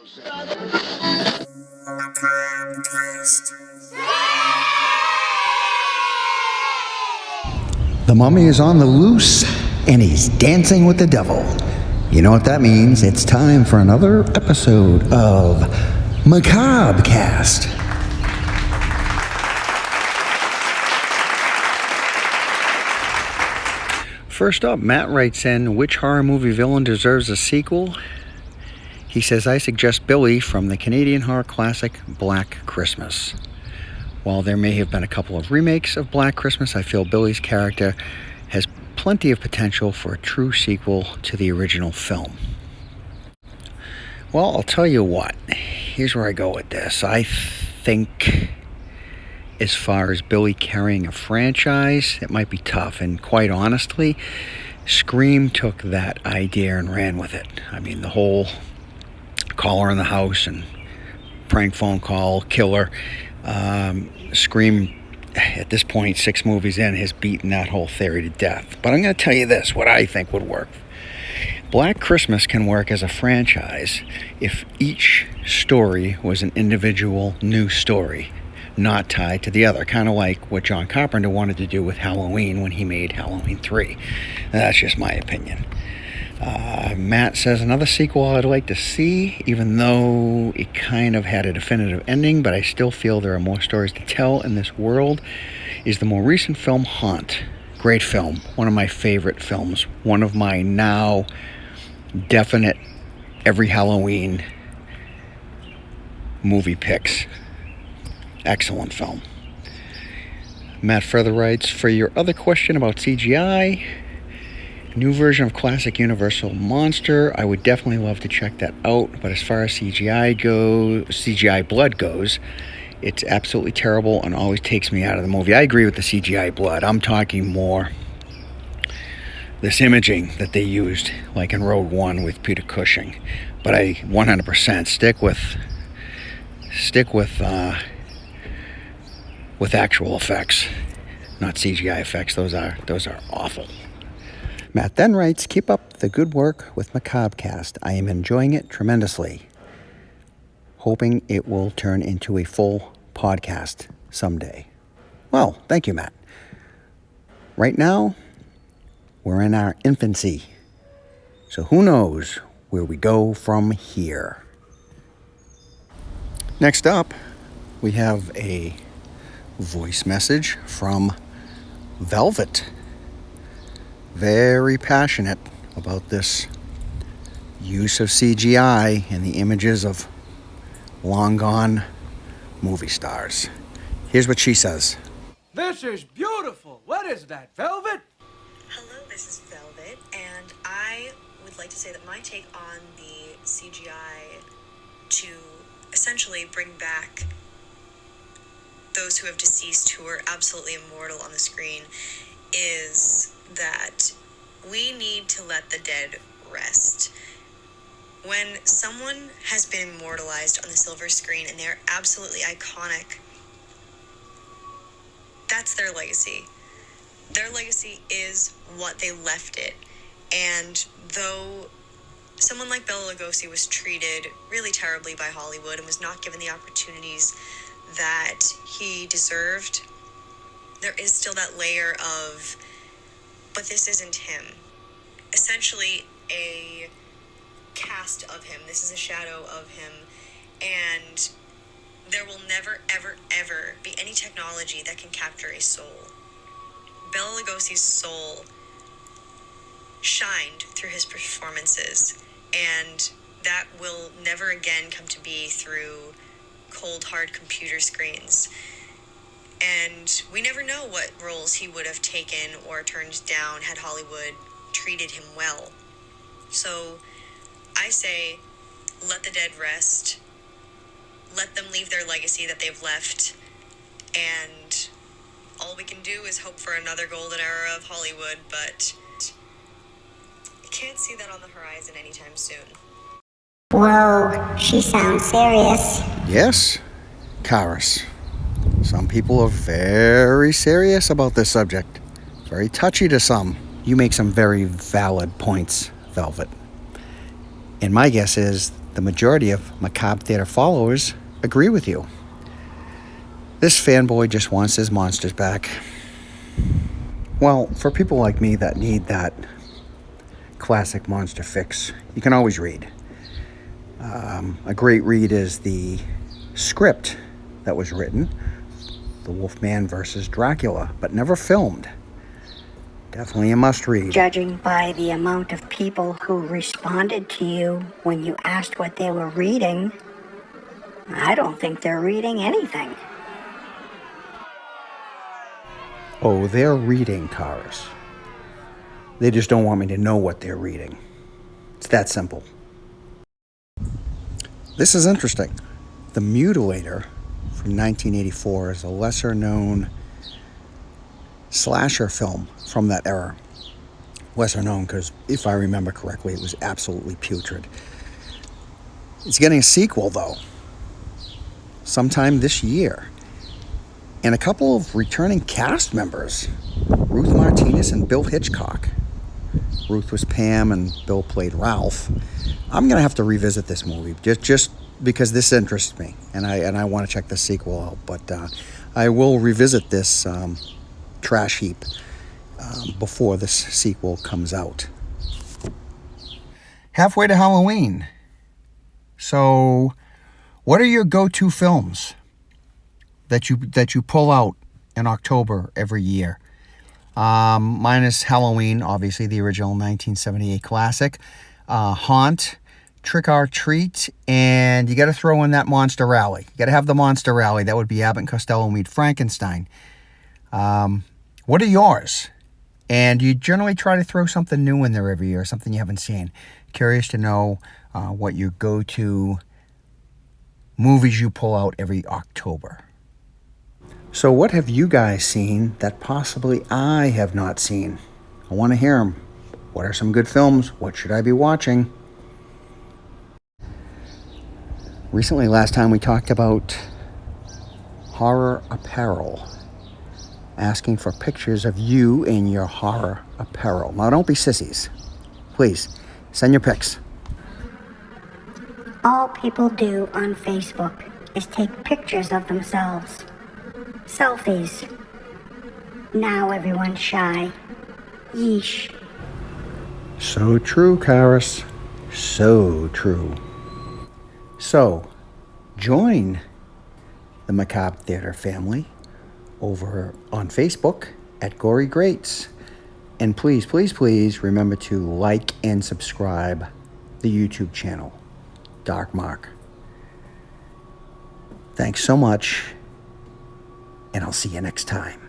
The mummy is on the loose, and he's dancing with the devil. You know what that means? It's time for another episode of Macabre Cast. First up, Matt writes in, which horror movie villain deserves a sequel? He says, I suggest Billy from the Canadian horror classic Black Christmas. While there may have been a couple of remakes of Black Christmas, I feel Billy's character has plenty of potential for a true sequel to the original film. Well, I'll tell you what. Here's where I go with this. I think as far as Billy carrying a franchise, it might be tough. And quite honestly, Scream took that idea and ran with it. I mean, the whole caller in the house and prank phone call, killer. Scream, at this point, 6 movies in, has beaten that whole theory to death. But I'm going to tell you this, what I think would work. Black Christmas can work as a franchise if each story was an individual new story, not tied to the other. Kind of like what John Carpenter wanted to do with Halloween when he made Halloween 3. And that's just my opinion. Matt says, another sequel I'd like to see, even though it kind of had a definitive ending, but I still feel there are more stories to tell in this world, is the more recent film Haunt. Great film. One of my favorite films. One of my now definite every Halloween movie picks. Excellent film. Matt further writes, for your other question about CGI, new version of classic Universal Monster, I would definitely love to check that out. But as far as CGI blood goes, it's absolutely terrible and always takes me out of the movie. I agree with the CGI blood. I'm talking more this imaging that they used, like in Rogue One with Peter Cushing. But I 100% stick with actual effects, not CGI effects. Those are awful. Matt then writes, keep up the good work with Macabre Cast. I am enjoying it tremendously. Hoping it will turn into a full podcast someday. Well, thank you, Matt. Right now, we're in our infancy. So who knows where we go from here. Next up, we have a voice message from Velvet. Very passionate about this use of CGI in the images of long gone movie stars. Here's what she says. This is beautiful. What is that, Velvet? Hello, this is Velvet, and I would like to say that my take on the CGI to essentially bring back those who have deceased who are absolutely immortal on the screen is that we need to let the dead rest. When someone has been immortalized on the silver screen and they're absolutely iconic, that's their legacy. Their legacy is what they left it. And though someone like Bela Lugosi was treated really terribly by Hollywood and was not given the opportunities that he deserved, there is still that layer of, but this isn't him. Essentially a cast of him. This is a shadow of him. And there will never, ever, ever be any technology that can capture a soul. Bela Lugosi's soul shined through his performances, and that will never again come to be through cold, hard computer screens. And we never know what roles he would have taken or turned down had Hollywood treated him well. So I say, let the dead rest. Let them leave their legacy that they've left. And all we can do is hope for another golden era of Hollywood, but I can't see that on the horizon anytime soon. Whoa, she sounds serious. Yes, Karis. Some people are very serious about this subject. Very touchy to some. You make some very valid points, Velvet. And my guess is the majority of Macabre Theater followers agree with you. This fanboy just wants his monsters back. Well, for people like me that need that classic monster fix, you can always read. A great read is the script that was written, The Wolfman versus Dracula, but never filmed. Definitely a must read. Judging by the amount of people who responded to you when you asked what they were reading, I don't think they're reading anything. Oh, they're reading, Karis. They just don't want me to know what they're reading. It's that simple. This is interesting. The Mutilator from 1984 is a lesser known slasher film from that era. Lesser known because, if I remember correctly, it was absolutely putrid. It's getting a sequel, though, sometime this year. And a couple of returning cast members, Ruth Martinez and Bill Hitchcock. Ruth was Pam and Bill played Ralph. I'm going to have to revisit this movie just because this interests me, and I want to check the sequel out. But I will revisit this trash heap before this sequel comes out. Halfway to Halloween. So, what are your go-to films that you pull out in October every year? Mine is Halloween, obviously the original 1978 classic. Haunt, Trick or Treat, and you got to throw in that Monster Rally. You got to have the Monster Rally. That would be Abbott and Costello meet Frankenstein. What are yours? And you generally try to throw something new in there every year, something you haven't seen. Curious to know what your go-to movies you pull out every October. So what have you guys seen that possibly I have not seen? I want to hear them. What are some good films? What should I be watching? Recently, last time we talked about horror apparel. Asking for pictures of you in your horror apparel. Now, don't be sissies. Please, send your pics. All people do on Facebook is take pictures of themselves. Selfies. Now everyone's shy. Yeesh. So true, Karis. So true. So, join the Macabre Theater family over on Facebook at Gory Greats. And please, please, please remember to like and subscribe the YouTube channel, Dark Mark. Thanks so much, and I'll see you next time.